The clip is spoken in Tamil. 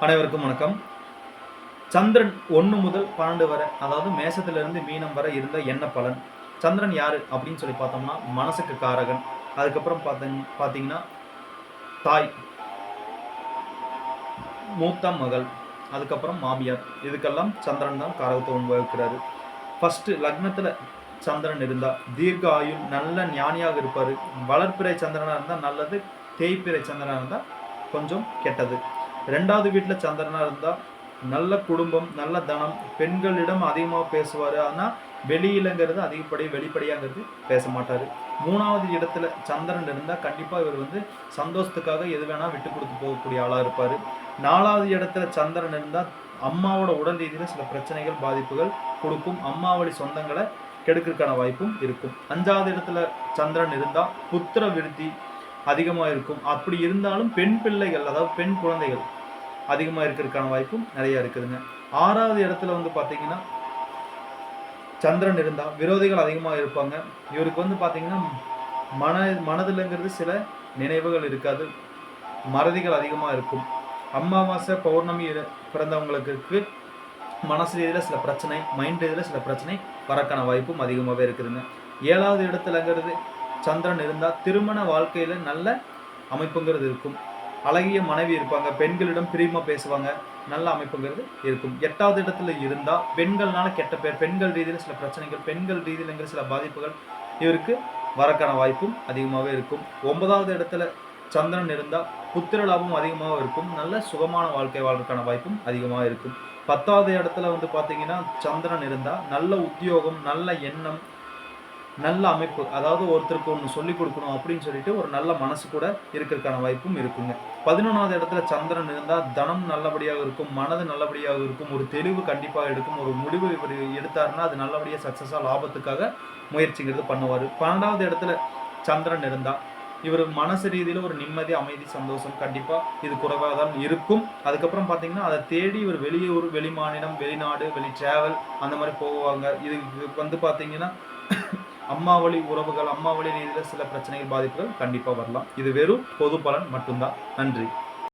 அனைவருக்கும் வணக்கம். சந்திரன் 1 முதல் 12 வரை, அதாவது மேசத்திலிருந்து மீனம் வரை இருந்த என்ன பலன்? சந்திரன் யாரு அப்படின்னு சொல்லி பார்த்தோம்னா மனசுக்கு காரகன். அதுக்கப்புறம் பார்த்தீங்கன்னா தாய், மூத்த மகள், அதுக்கப்புறம் மாமியார். இதுக்கெல்லாம் சந்திரன் தான் காரகத்துவம் வகிக்கிறாரு. ஃபர்ஸ்ட் லக்னத்தில் சந்திரன் இருந்தால் தீர்க்க ஆயுள், நல்ல ஞானியாக இருப்பார். வளர்ப்பிறை சந்திரனாக இருந்தால் நல்லது, தேய்ப்பிறை சந்திரனாக இருந்தால் கொஞ்சம் கெட்டது. 2வது வீட்டில் சந்திரனாக இருந்தால் நல்ல குடும்பம், நல்ல தனம், பெண்களிடம் அதிகமாக பேசுவார். ஆனால் வெளியிலங்கிறது வெளிப்படையாங்கிறது பேச மாட்டார். 3வது இடத்துல சந்திரன் இருந்தால் கண்டிப்பாக இவர் சந்தோஷத்துக்காக எது வேணால் விட்டு கொடுத்து போகக்கூடிய ஆளாக இருப்பார். 4வது இடத்துல சந்திரன் இருந்தால் அம்மாவோட உடல் ரீதியில் சில பிரச்சனைகள், பாதிப்புகள் கொடுக்கும். அம்மாவளி சொந்தங்களை கெடுக்கிறதுக்கான வாய்ப்பும் இருக்கும். 5வது இடத்துல சந்திரன் இருந்தால் புத்திர விருத்தி அதிகமாக இருக்கும். அப்படி இருந்தாலும் பெண் பிள்ளைகள், அதாவது பெண் குழந்தைகள் அதிகமாக இருக்கிறதுக்கான வாய்ப்பும் நிறைய இருக்குதுங்க. 6வது இடத்துல பார்த்தீங்கன்னா சந்திரன் இருந்தால் விரோதிகள் அதிகமாக இருப்பாங்க. இவருக்கு பார்த்தீங்கன்னா மனதில்ங்கிறது சில நினைவுகள் இருக்காது, மறதிகள் அதிகமாக இருக்கும். அமாவாசை பௌர்ணமி பிறந்தவங்களுக்கு மனசு ரீதியில் சில பிரச்சனை, மைண்ட் ரீதியில் சில பிரச்சனை வரக்கான வாய்ப்பும் அதிகமாகவே இருக்குதுங்க. 7வது இடத்துலங்கிறது சந்திரன் இருந்தால் திருமண வாழ்க்கையில் நல்ல அமைப்புங்கிறது இருக்கும். அழகிய மனைவி இருப்பாங்க, பெண்களிடம் பிரியமாக பேசுவாங்க, நல்ல அமைப்புங்கிறது இருக்கும். 8வது இடத்துல இருந்தால் பெண்கள்னால கெட்ட பேர், பெண்கள் ரீதியில் சில பிரச்சனைகள், பெண்கள் ரீதியில்ங்கிற சில பாதிப்புகள் இவருக்கு வரக்கான வாய்ப்பும் அதிகமாகவே இருக்கும். 9வது இடத்துல சந்திரன் இருந்தால் புத்திர லாபம் அதிகமாக இருக்கும், நல்ல சுகமான வாழ்க்கை வாழ்றதுக்கான வாய்ப்பும் அதிகமாக இருக்கும். 10வது இடத்துல பார்த்தீங்கன்னா சந்திரன் இருந்தால் நல்ல உத்தியோகம், நல்ல எண்ணம், நல்ல அமைப்பு, அதாவது ஒருத்தருக்கு ஒன்று சொல்லிக் கொடுக்கணும் அப்படின்னு சொல்லிட்டு ஒரு நல்ல மனசு கூட இருக்கிறதுக்கான வாய்ப்பும் இருக்குங்க. 11வது இடத்துல சந்திரன் இருந்தால் தனம் நல்லபடியாக இருக்கும், மனது நல்லபடியாக இருக்கும், ஒரு தெளிவு கண்டிப்பாக எடுக்கும். ஒரு முடிவு இவர் எடுத்தாருன்னா அது நல்லபடியாக சக்ஸஸாக லாபத்துக்காக முயற்சிங்கிறது பண்ணுவார். 12வது இடத்துல சந்திரன் இருந்தால் இவர் மனசு ரீதியில் ஒரு நிம்மதி, அமைதி, சந்தோஷம் கண்டிப்பாக இது குறைவாக தான் இருக்கும். அதுக்கப்புறம் பார்த்தீங்கன்னா அதை தேடி இவர் வெளியூர், வெளி மாநிலம், வெளிநாடு, வெளி டிராவல் அந்த மாதிரி போவாங்க. இதுக்கு பார்த்தீங்கன்னா அம்மாவளி உறவுகள், அம்மாவளி ரீதியில் சில பிரச்சனைகள், பாதிப்புகள் கண்டிப்பாக வரலாம். இது வெறும் பொது பலன் மட்டும்தான். நன்றி.